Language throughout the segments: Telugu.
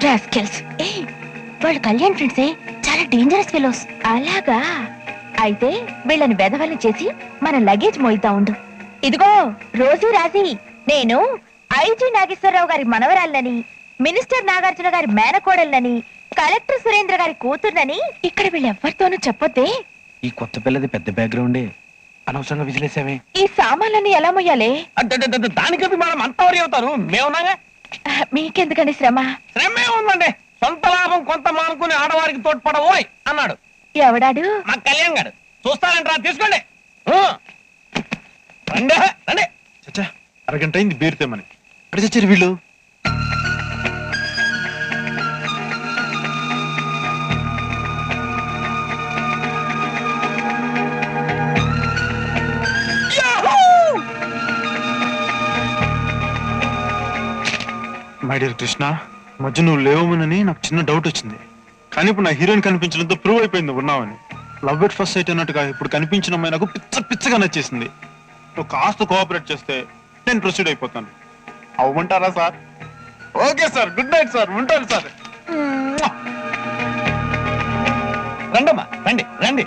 రాస్కెల్స్. వాళ్ళు కళ్యాణ్ ఫ్రెండ్సే, చాలా డేంజరస్ ఫెలోస్. అలాగా? అయితే వీళ్ళని వెధవల్ని చేసి మన లగేజ్ మోయితా ఉండు. ఇదిగో రోజీ రాజీ, నేను ఐజీ నాగేశ్వరరావు గారి మనవరాళ్ళని, మినిస్టర్ నాగార్జున గారి మేనకోడళ్ళని, కలెక్టర్ సురేంద్ర గారి కూతుర్నని ఇక్కడ వీళ్ళెవ్వరితోనూ చెప్పొద్దే. ఈ కొత్త పిల్లది పెద్ద బ్యాక్గ్రౌండే, అనవసరంగా విసిలేసామే. ఈ సామాన్లన్నీ ఎలా మొయ్యాలి? దానికది మనం అంత వరి అవుతారు, మేమున్నాగా. మీకెందుకండి శ్రమ? శ్రమే ఉందండి, సొంత లాభం కొంత మానుకుని ఆడవారికి తోడ్పడవోయ్ అన్నాడు. ఎవడాడు? మా కళ్యాణ్ గారు. చూస్తానంటారా? తీసుకోండి. రండి రండి. చచ్చా, అరగంట అయింది బీరు తెమ్మని. అక్కడ చచ్చారు వీళ్ళు. మై డియర్ కృష్ణ, మధ్య నువ్వు లేవమనని నాకు చిన్న డౌట్ వచ్చింది. కానీ ఇప్పుడు నా హీరోయిన్ కనిపించడంతో ప్రూవ్ అయిపోయింది ఉన్నావని. లవ్ ఎట్ ఫస్ట్ సైట్ అన్నట్టుగా ఇప్పుడు కనిపించిన అమ్మాయి నాకు పిచ్చగా నచ్చేసింది. నువ్వు కాస్త కోఆపరేట్ చేస్తే నేను ప్రొసీడ్ అయిపోతాను. అవ్వమంటారా sir? Okay sir, good night sir, ఉంటాను సార్. రండమ్మా, రండి రండి.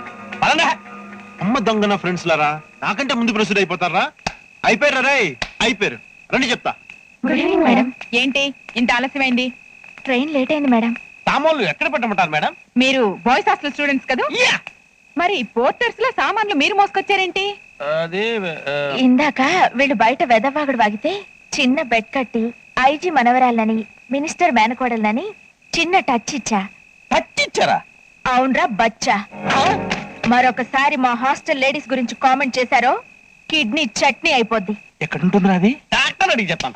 అమ్మ దొంగన ఫ్రెండ్స్ లారా, నాకంటే ముందు ప్రొసీడ్ అయిపోతారా? అయిపోయారా రే? అయిపోయారు. రండి చెప్తా. Good evening madam. ఏంటి ఇంత ఆలస్యమైంది? ట్రైన్ లేట్ అయింది మేడం. సామాన్లు ఎక్కడ పెట్టమంటారు మేడం? మీరు బాయ్స్ హాస్టల్ స్టూడెంట్స్ కదా? మరి పోర్టర్స్ లో సామాన్లు మీరు మోసుకొచ్చారేంటి? అది ఇందాక వీళ్ళు బయట వెదవాగుడు వాగితే చిన్న బెడ్ కట్టి ఐజీ మనవరాళ్ళని, మినిస్టర్ మేనకోడళ్ళని చిన్న టచ్ ఇచ్చా. పచ్చిచ్చారా? అవునరా బచ్చా. మరొకసారి మా హాస్టల్ లేడీస్ గురించి కామెంట్ చేశారో కిడ్నీ చట్నీ అయిపోద్ది. ఎక్కడుంటుందిరా అది? డాక్టర్ అడిగి చెప్తాను.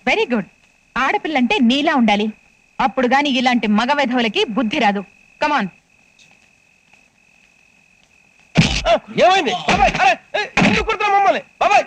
Very good. ఆడపిల్లంటే నీలా ఉండాలి, అప్పుడు గాని ఇలాంటి మగ వెధవులకి బుద్ధి రాదు. కమాన్. ఏమైంది బాబాయ్? ఎందుకు కుడుతున్నావు మమ్మల్ని? బాబాయ్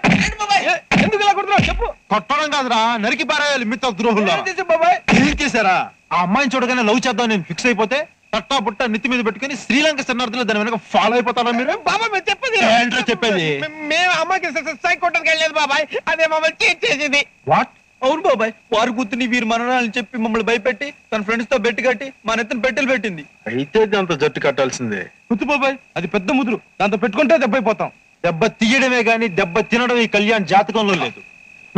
ఎందుకు ఇలా కుడుతున్నావు చెప్పు. కొట్టడం కాదురా, నరికి పారేయాలి మిత్త ద్రోహుల్లో. బాబాయ్ ఏం చేశారా? ఆ అమ్మాయిని చూడగానే లవ్ చేద్దాం నేను ఫిక్స్ అయిపోతే తట్టా పుట్ట నెత్తి మీద పెట్టుకుని శ్రీలంక శరణార్థులు దాని వెనక ఫాలో అయిపోతారా మీరు? బాబాయ్ మేము చెప్పేది ఏంట్రా చెప్పేది? మేము అమ్మాయికి సైక్ కొట్టడానికి వెళ్ళలేదు బాబాయ్, అదే మమ్మల్ని చీట్ చేసింది. వాట్? అవును బాబాయ్, వారు కూతుని వీరు మనరాలని చెప్పి మమ్మల్ని భయపెట్టి తన ఫ్రెండ్స్ తో బెట్టి కట్టి మా నెత్తను పెట్టెలు పెట్టింది. అయితే దాంతో జట్టు కట్టాల్సిందే. ముద్దు బాబాయ్, అది పెద్ద ముదురు, దాంతో పెట్టుకుంటే దెబ్బైపోతాం. దెబ్బ తీయడమే గాని దెబ్బ తినడం ఈ కళ్యాణ్ జాతకంలో లేదు.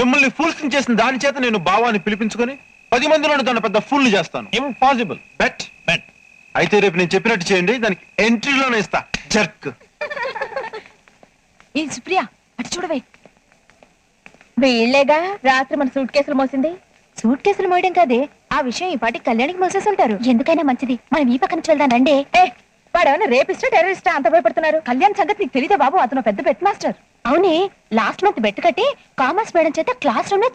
మిమ్మల్ని ఫూల్స్ చేసిన దాని చేత నేను భావాన్ని పిలిపించుకొని 10 మందిలో దాన్ని పెద్ద ఫుల్ చేస్తాను. ఇంపాసిబుల్. Bet bet. అయితే రేపు నేను చెప్పినట్టు చేయండి, దానికి ఎంట్రీలోనే ఇస్తా జర్క్. ఏ సుప్రియ, అటు చూడవే. వీళ్లేగా రాత్రి మన సూట్ కేసులు మోసింది. సూట్ కేసులు మోయడం కాదే, ఆ విషయం ఈ పాటి కళ్యాణికి మోసేసి ఉంటారు. ఎందుకైనా మంచిది మనం ఈ పక్క నుంచి వెళ్దాం రండి. వాడేమన్నా రేపిస్టా టెర్రరిస్టా అంత భయపడుతున్నారు? కళ్యాణ్ సంగతి నీకు తెలీదా బాబు? అతను పెద్ద బెట్ మాస్టర్. అవునే, లాస్ట్ మంత్ బెట్ కట్టి కామర్స్ మేడం చేత క్లాస్ రూమ్ లో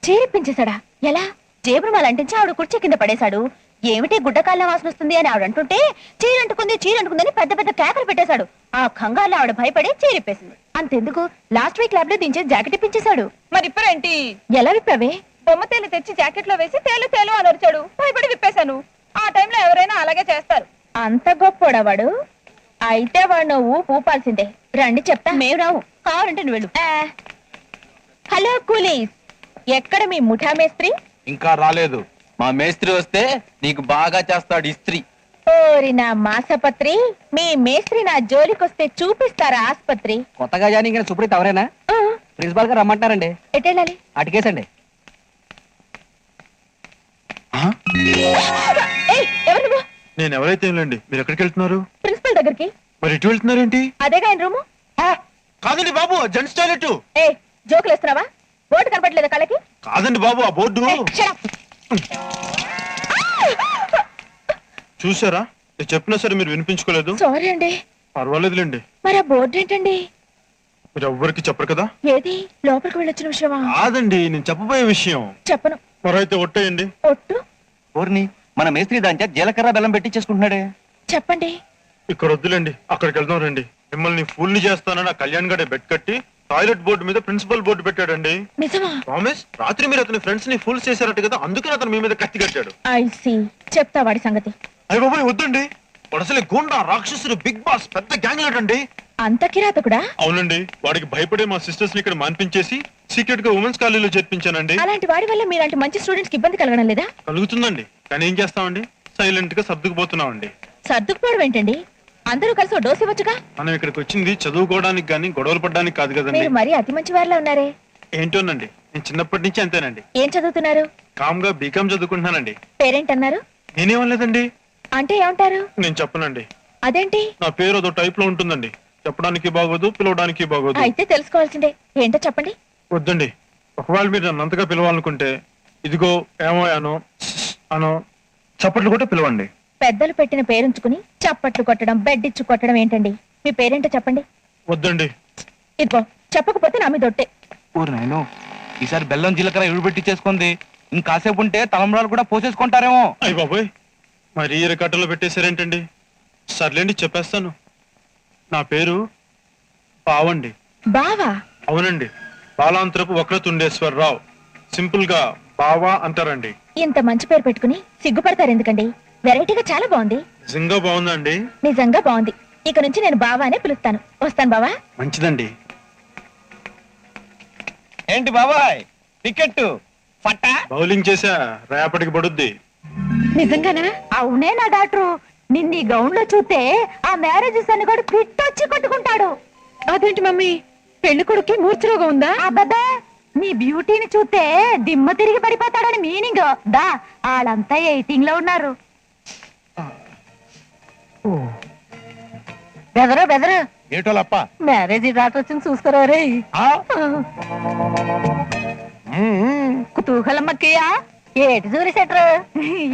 చీరిప్పించేశాడా? ఎలా? జేబురుమాలు అంటించి ఆవిడ కుర్చీ కింద పడేశాడు. ఏమిటి గుడ్డకాళ్ళ వాసన వస్తుంది అని ఆవిడ అంటుంటే చీరంటుకుందని పెద్ద పెద్ద కేకలు పెట్టేశాడు. ఆ కంగాల్లో ఆవిడ భయపడి చీరిప్పేసింది. అంతెందుకు, లాస్ట్ వీక్ ల్యాబ్ లో దించే జాకెట్ ఇప్పించేశాడు. మరి ఇప్పుడేంటి? ఎలా విప్పావే? బొమ్మ తేలు తెచ్చి జాకెట్ లో వేసి తేలు తేలు అని అరిచాడు. భయపడి విప్పేశాను. ఆ టైంలో ఎవరైనా అలాగే చేస్తారు. అంత గొప్పోడా వాడు? అయితే వాడు నువ్వు ఊపాల్సిందే. రండి చెప్తా. మేము రావు, కావాలంటే నువ్వు వెళ్ళు. హలో కూలీస్, ఎక్కడ మీ ముఠా మేస్త్రి? ఇంకా రాలేదు. మా మేస్త్రి వస్తే నీకు బాగా చేస్తాడు ఇస్త్రీ. ఓరి నా మాసపత్రి, మీ మేస్త్రి నా జోలికొస్తే చూపిస్తారా ఆస్పత్రి? కొత్తగా జాయిన్ అయిన సుప్రీత్ ఎవరైనా ప్రిన్సిపాల్ గారు రమ్మంటారండి. ఎటెళ్ళాలి? అటుకేసండి. ఎవరు నువ్వు? నేను ఎవరైతే ఏంలేండి, మీరు ఎక్కడికి వెళ్తున్నారు? ప్రిన్సిపల్ దగ్గరికి. మరి ఇటు వెళ్తున్నారేంటి? అదేగా ఆయన రూము. కాదండి బాబు, జెంట్స్ టాయిలెట్. జోకులు వేస్తున్నావా? బోర్డు కనపట్లేదా కళ్ళకి? కాదండి బాబు, ఆ బోర్డు చూసారా? నేను చెప్పినా సరే మీరు వినిపించుకోలేదు. సారీ అండి. పర్వాలేదులేండి. మరి ఆ బోర్డు ఏంటండి? మీరు ఎవ్వరికి చెప్పరు కదా? ఏది లోపలికి వెళ్ళొచ్చిన విషయమా? కాదండి, నేను చెప్పబోయే విషయం. చెప్పను. మరైతే ఒట్టేయండి. ఒట్టు? ఊరిని మన మేస్త్రి దాంచా జీలకర్ర బెల్లం పెట్టి చేసుకుంటున్నాడే. చెప్పండి. ఇక్కడ వద్దులేండి, అక్కడికి వెళ్దాం రండి. మిమ్మల్ని ఫుల్ చేస్తానని ఆ కళ్యాణ్ గడే బెట్ కట్టి టాయిలెట్ బోర్డు మీద ప్రిన్సిపల్ బోర్డు పెట్టాడండి. నిజమా? ప్రామిస్. రాత్రి మీరు అతని ఫ్రెండ్స్ ని ఫుల్ చేశారట కదా, అందుకని అతను మీ మీద కత్తి కట్టాడు. I see. చెప్తా వాడి సంగతి. అయ్య బాబాయ్ వద్దండి, వాడు అసలు గుండా రాక్షసుడు, బిగ్ బాస్, పెద్ద గ్యాంగ్ లీడర్ అండి. అంత కిరాతకుడా? అవునండి, వాడికి భయపడే మా సిస్టర్స్ ని ఇక్కడ మాన్పించేసి సీక్రెట్ గా ఉమెన్స్ కాలేజీలో చేర్పించానండి. అలాంటి వాడి వల్ల మీలాంటి మంచి స్టూడెంట్స్ కి ఇబ్బంది కలగడం లేదా? కలుగుతుందండి, కానీ ఏం చేస్తామండి, సైలెంట్ గా సర్దుకుపోతున్నామండి. సర్దుకుపోవడం ఏంటండి? అందరూ కలిసి ఓ డోస్ ఇవ్వచ్చుగా. మనం ఇక్కడికి వచ్చింది చదువుకోవడానికి గానీ గొడవలు పడడానికి కాదు కదండి. మీరు మరీ అతి మంచి వారిలా ఉన్నారే. ఏంటోనండి, నేను చిన్నప్పటి నుంచి అంతేనండి. ఏం చదువుతున్నారు? కామ్ గా బీకామ్ చదువుకుంటున్నానండి. పేరేంటన్నారు? నేనేమనలేదండి. అంటే ఏమంటారు? నేను చెప్పనండి. అదేంటి? నా పేరు అదో టైప్ లో ఉంటుందండి, చెప్పడానికి బాగోదు, పిలవడానికి బాగోదు. అయితే తెలుసుకోవాల్సిందే. ఏంటో చెప్పండి. వద్దండి, ఒకవేళ మీరు నన్ను అంతగా పిలవాలనుకుంటే ఇదిగో ఏమో అనో చప్పట్లు కూడా పిలవండి. పెద్దలు పెట్టిన పేరుంచుకుని చప్పట్లు కొట్టడం, బెడ్ ఇచ్చు కొట్టడం ఏంటండి? మీ పేరేంటో చెప్పండి. వద్దండి. ఇదిగో చెప్పకపోతే నా మీద ఒట్టే. ఊరు నాయను, ఈసారి బెల్లం జీలకర్ర ఎడుబెట్టి చేసుకుంది. ఇంకాసేపు ఉంటే తలంబ్రాలు కూడా పోసేసుకుంటారేమో. అయ్య బాబోయ్, మరి ఈ రికార్డులో పెట్టేశారేంటండి? సర్లేండి, చెప్పేస్తాను. నా పేరు బావండి. బావా? అవునండి, బాలాంతరపు వక్రతుండేశ్వరరావు. సింపుల్ గా బావా అంటారండి. ఇంత మంచి పేరు పెట్టుకుని సిగ్గుపడతారు ఎందుకండి? వెరైటీగా చాలా బాగుంది. నిజంగా బాగుందండి. నిజంగా బాగుంది. ఇక నుంచి నేను బావా అనే పిలుస్తాను. వస్తాను బావా. మంచిదండి. ఏంటి బాబాయ్ టికెట్ ఫట్టా? బౌలింగ్ చేసా, రేపటికి పడుద్ది. నిజంగానా? అవునే నా డాక్టరు. నిన్న గౌన్ లో చూస్తే ఆ మ్యారేజెస్ అని కూడా పిట్టొచ్చి కొట్టుకుంటాడు. అదేంటి మమ్మీ, పెళ్లి కొడుకు మూర్ఛరోగా ఉందా? అబ్బబ్బే, నీ బ్యూటీని చూస్తే దిమ్మ తిరిగి పడిపోతాడని మీనింగ్. దా, వాళ్ళంతా ఎయిటింగ్ లో ఉన్నారు. బెదరు ఏటోలప్ప మ్యారేజ్ డాక్టర్ వచ్చింది చూసుకోరా రే. కుతూహలమ్మక్కయ్యా, ఏటి చూరి సెట్రు.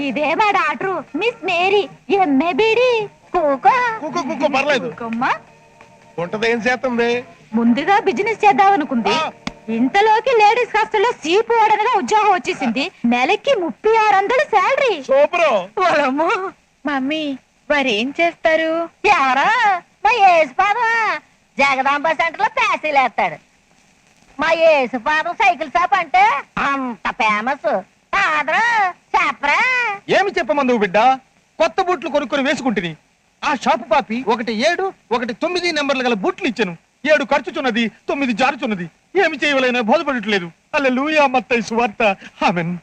ఇదే మా డాక్టరు, మిస్ మేరీ, ఎంఏ బీడి. కూకో కుక్కో పర్లేదు. కూకమ్మా. ఉంటది ఏం చేస్తుంది? ముందుగా బిజినెస్ చేద్దాం అనుకుంది. ఇంతలోకి లేడీస్ హాస్టల్లో సీపు వాడనగా ఉద్యోగం వచ్చేసింది. నెలకి 3600 శాలరీ. సూపరు. మమ్మీ, వారేం చేస్తారు? ఎవరో మా యేసుపాదం జగదాంబ సెంటర్ లో ప్యాసీలు వేస్తాడు. మా యేసుపాదం సైకిల్ షాప్ అంటే అంత ఫేమస్. చెప్పరా? ఏమి చెప్పమందువు బిడ్డ? కొత్త బూట్లు కొనుక్కొని వేసుకుంటుని ఆ షాపు పాపి 1 7 1 9 నెంబర్లు గల బూట్లు ఇచ్చాను. 7 ఖర్చుచున్నది, 9 జారుచున్నది. ఏమి చేయవలైనా బోధపడట్లేదు. హల్లెలూయా, మత్తయి సువార్త. ఆమేన్.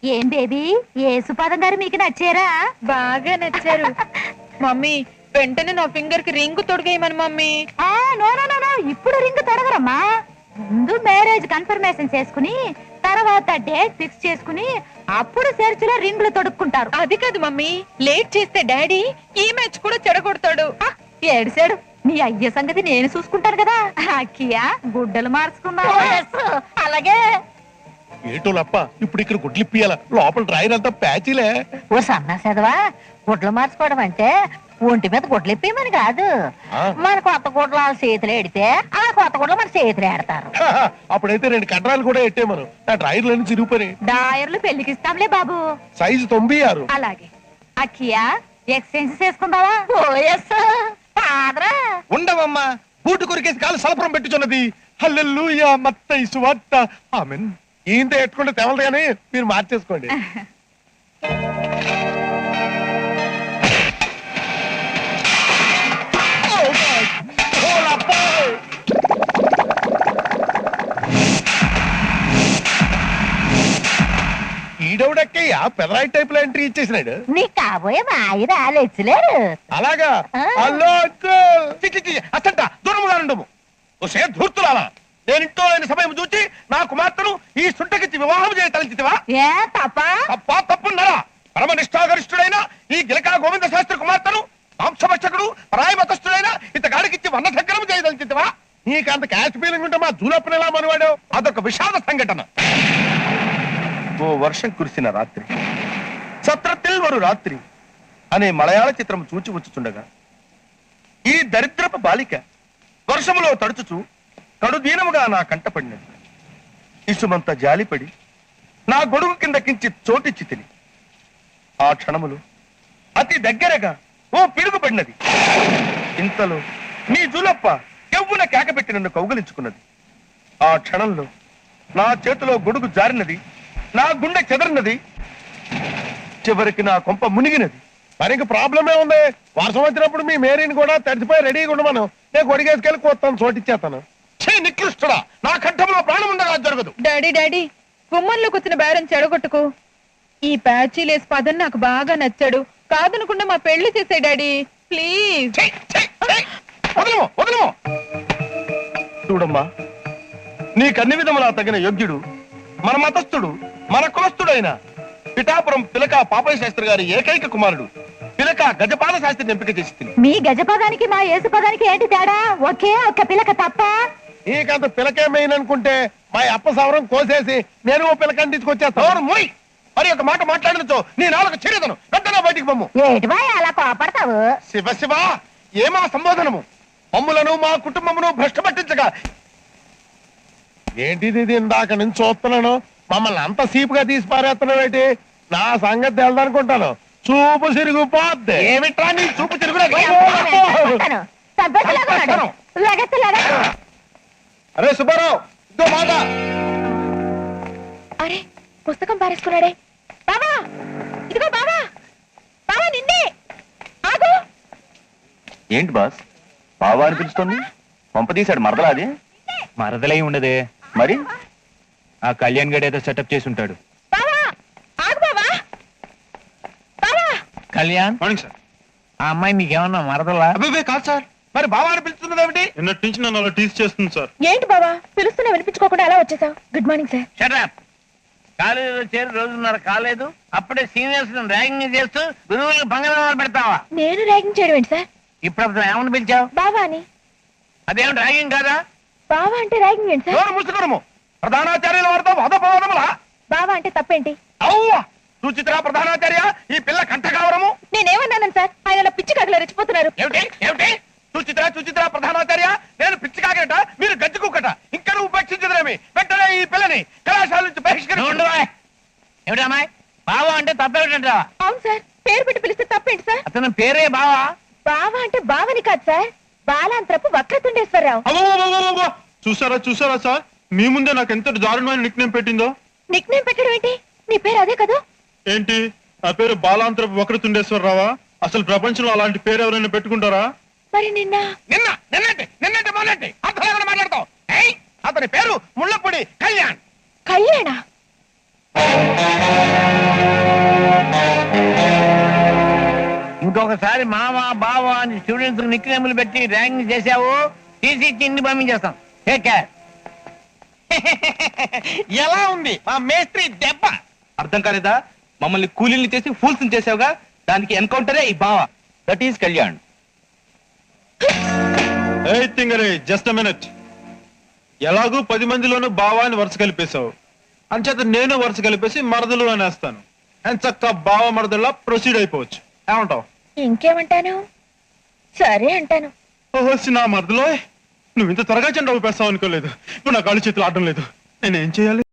ఏం బేబీ, యేసుపాదం గారు మీకు నచ్చారా? బాగా నచ్చారు మమ్మీ. వెంటనే నా ఫింగర్ కి రింగ్ తొడిగేయమని మమ్మీ. నో, ఇప్పుడు రింగ్ తొడగరమ్మా. ముందు మ్యారేజ్ కన్ఫర్మేషన్ చేసుకుని తర్వాత డేట్ ఫిక్స్ చేసుకుని అప్పుడు చర్చిలో రింగులు తొడుక్కుంటారు. అది కాదు మమ్మీ, లేట్ చేస్తే డాడీ ఈ మ్యాచ్ కూడా చెడగొడతాడు. ఏడుసాడు. నీ అయ్య సంగతి నేను చూసుకుంటాను కదా. అక్కియా, గుడ్డలు మార్చుకుందా? అలాగే. ఏటోలప్ప, ఇప్పుడు ఇక్కడ గుడ్లిప్పియాల, లోపల డ్రాయర్ ప్యాచీలే. ఓ సన్నాసేదవా, గుడ్లు మార్చుకోవడం అంటే ఒంటి మీద గుడ్లు ఇప్పేమని కాదు. మన కొత్త గుడ్లు వాళ్ళ చేతులు ఎడితే ఆ కొత్త గుడ్లు మన చేతులు ఎడతారు. అప్పుడైతే 2 కట్రాలు కూడా ఎట్టేమను. నా డ్రాయర్లను చిరుగుపని. డాయర్లు పెళ్లికి ఇస్తాంలే బాబు. సైజు 96. అలాగే. అక్కియా, ఎక్స్చేంజ్ చేసుకుందావా? ఉండవమ్మా, బూటు కొరికేసి కాలు సలపరం పెట్టుచున్నది. హల్లెలూయా, మత్తయి సువార్త. ఆమేన్. ఈయంత ఎట్టుకుంటే తెవలదు కానీ మీరు మార్చేసుకోండి. ఈడవుడక్కయ్యా పెదరాయి టైప్ లో ఎంట్రీ ఇచ్చేసినాడు. నీ కాబోయే మా ఆయన లెచ్చలేరు. అలాగా? Hello uncle. అసంట దూరముగా ఉండము. ఓసే ధూర్తులాలా, నేను ఇంట్లో లేని సమయం చూచి నా కుమార్తెను ఈ సుంటకిచ్చి వివాహం చేయ తలంచితివా? ఏ తప్ప తప్పున్నారా? పరమ నిష్ఠాగరిష్ఠుడైన ఈ గిలకా గోవింద శాస్త్రి కుమార్తెను మాంసభక్షకుడు పరాయి మతస్థుడైన ఇతగాడికిచ్చి వన్న దగ్గరం చేయదలిచితివా? నీకంత క్యాష్ ఫీలింగ్ ఉంటే మా జూలప్పని ఎలా మనవాడు? అదొక విషాద సంఘటన. ఓ వర్షం కురిసిన రాత్రి, సత్రతిల్ వరు రాత్రి అనే మలయాళ చిత్రం చూచి వచ్చుచుండగా ఈ దరిద్రపు బాలిక వర్షములో తడుచుచు కడుదీనముగా నా కంటపడినది. ఇసుమంత జాలిపడి నా గొడుగు కిందకించి చోటిచ్చి తిని ఆ క్షణములు అతి దగ్గరగా ఓ పిడుగుపడినది. ఇంతలో నీ జూలప్ప కెవ్వున కేకపెట్టి నన్ను కౌగలించుకున్నది. ఆ క్షణంలో నా చేతిలో గొడుగు జారినది, నా గుండె చెదరినది, చివరికి నా కొంప మునిగినది. మరి ఇంక ప్రాబ్లమే ఉంది. వర్షం వచ్చినప్పుడు మీ మేరీని కూడా తడిచిపోయి రెడీగా ఉండమను. నేను గొడిగేసుకెళ్ళి కొత్తాను చోటిచ్చేస్తాను. చే నికృష్టుడా, నా కంఠంలో ప్రాణం ఉండగా జరగదు. డాడీ డాడీ గుమ్మంలోకి వచ్చిన బేరం చెడగొట్టుకు. ఈ ప్యాచీలేసి పదం నాకు బాగా నచ్చాడు. కాదనుకుండా మా పెళ్లి చేసే డాడీ ప్లీజ్. ఛీ, ఛీ, ఛీ! వదలము, వదలము. చూడమ్మా, నీకన్ని విధములా తగిన యోగ్యుడు, మన మతస్థుడు, మన కులస్థుడైన పిఠాపురం పిలక పాపయ్య శాస్త్రి గారి ఏకైక కుమారుడు పిలక గజపాద శాస్త్రిని ఎంపిక చేసి మీ గజపదానికి మా యేసు పదానికి ఏంటి తేడా? ఒకే ఒక్క పిల్లక తప్ప. నీకంత పిలకే మెయిన్ అనుకుంటే మా అప్ప సవరం కోసేసి నేను ఓ పిలకని తీసుకొచ్చేస్తాను. మూయ్, మరి ఒక మాట మాట్లాడినచో నీ నాలుగు చిరేదను వెంటనే బయటికి పొమ్ము. ఏటివా అలా కోపడతావు? శివ శివ, ఏమా సంబోధనము! మమ్ములను మా కుటుంబమును భ్రష్టు పట్టించగా ఏంటిది? ఇది ఇందాక నుంచి చూస్తున్నాను, మమ్మల్ని అంత సీపుగా తీసి పారేస్తున్నావేటి? నా సంగతి తెలదనుకుంటాను. చూపు సిరుగుపోద్ది. ఏమిట్రా నీ చూపు తిరుగు? అరే సుబ్బారావు, ఇదో మాట. అరే పుస్తకం పారేసుకున్నాడే. బావా, ఇదిగో బావా, బావా నిన్నే. ఆగు. ఏంటి బాస్, బావా అని పిలుస్తుంది? పంప తీశాడు మరదలా? అది మరదలై ఉండదే, మరి ఆ కళ్యాణ్ గడ్ ఏదో సెటప్ చేసి ఉంటాడు. బావా, ఆగు బావా. బావా, కళ్యాణ్, మార్నింగ్ సార్. ఆ అమ్మాయి నీకేమన్నా మరదలా? అబ్బాయి కాదు సార్, మరి బావాని పిలుస్తున్నది ఏమిటి? నిన్నటి నుంచి నన్ను అలా టీస్ చేస్తుంది సార్. ఏంటి బావా పిలుస్తున్నా వినిపించుకోకుండా ఎలా వచ్చేసావు? Good morning sir. షటప్. కాలేజీలో చేరి రోజున్నర కాలేదు, అప్పుడే సీనియర్స్ ర్యాగింగ్ చేస్తూ గురువులకు భంగనామాలు పెడతావా? నేను ర్యాగింగ్ చేయడం ఏంటి సార్? ఇప్పుడు అప్పుడు ఏమని పిలిచావు? బావా అని. అదేం ర్యాగింగ్ కాదా? బావా అంటే ర్యాగింగ్ ఏంటి సార్? ఎవరు ముసుకురము? ప్రధానాచార్యుల వారితో వాదోపవాదములా? బావా అంటే తప్పేంటి? అవ్వా, సుచిత్ర ప్రధానాచార్య, ఈ పిల్ల కంఠకావరము. నేనేమన్నాను సార్? ఆయన అలా పిచ్చి కగల రెచ్చిపోతున్నారు. ఏమిటి ఏమిటి? సుచిత్ర సుచిత్ర ప్రధానాచార్య, నేను పిచ్చి కాకట, మీరు గజ్జి కుక్కట. ఇంకా నువ్వు ఉపేక్షించదేమి? వెంటనే ఈ పిల్లని కళాశాల నుంచి బహిష్కరించు. ఏమిటి అమ్మాయి బావా అంటే తప్పేమిటంటావా? అవును సార్, పేరు పెట్టి పిలిస్తే తప్పేంటి సార్? అతను పేరే బావా. బావా అంటే బావని కాదు సార్, బాలాంతరపు వక్రతుండేశ్వరరావు. అవ్వ, చూసారా చూసారా సార్, మీ ముందే నాకు ఎంత దారుణమైన నిక్ నేమ్ పెట్టిందో. నిక్ నేమ్ పెట్టడం ఏంటి? నీ పేరు అదే కదా? ఏంటి, నా పేరు బాలాంతరపు వక్రతుండేశ్వరరావా? అసలు ప్రపంచంలో అలాంటి పేరు ఎవరైనా పెట్టుకుంటారా? మరి నిన్న నిన్నటి మొన్నటి అర్థం లేకుండా మాట్లాడతావు. ఏయ్, అతని పేరు ముళ్ళపూడి కళ్యాణ్. కళ్యాణ. ఇంకొకసారి మావా బావా అని స్టూడెంట్స్ నిక్ నేములు పెట్టి ర్యాంకింగ్ చేశావు, తీసి ఇంటికి పంపించేస్తాం. Take care. ఎలా ఉంది మా మేస్త్రి దెబ్బ? అర్థం కాలేదా? మమ్మల్ని కూలీల్ని చేసి ఫూల్స్ చేసావుగా, దానికి ఎన్కౌంటరే ఈ బావా. That is Kalyan. ఏయ్ తింగరే, జస్ట్ అ మినిట్. ఎలాగూ 10 మందిలోనూ బావా అని వరుస కలిపేశావు, అంచేత నేను వరుస కలిపేసి మరదలు అనేస్తాను. అండ్ చక్క బావ మరదల్లా ప్రొసీడ్ అయిపోవచ్చు. ఏమంటావు? ఇంకేమంటాను? సరే అంటాను. ఓహో నా మరదలో, నువ్వు ఇంత త్వరగా చెండ ఊపేస్తావు అనుకోలేదు. ఇప్పుడు నా కాళ్ళు చేతులు ఆడడం లేదు. నేనేం చేయాలి?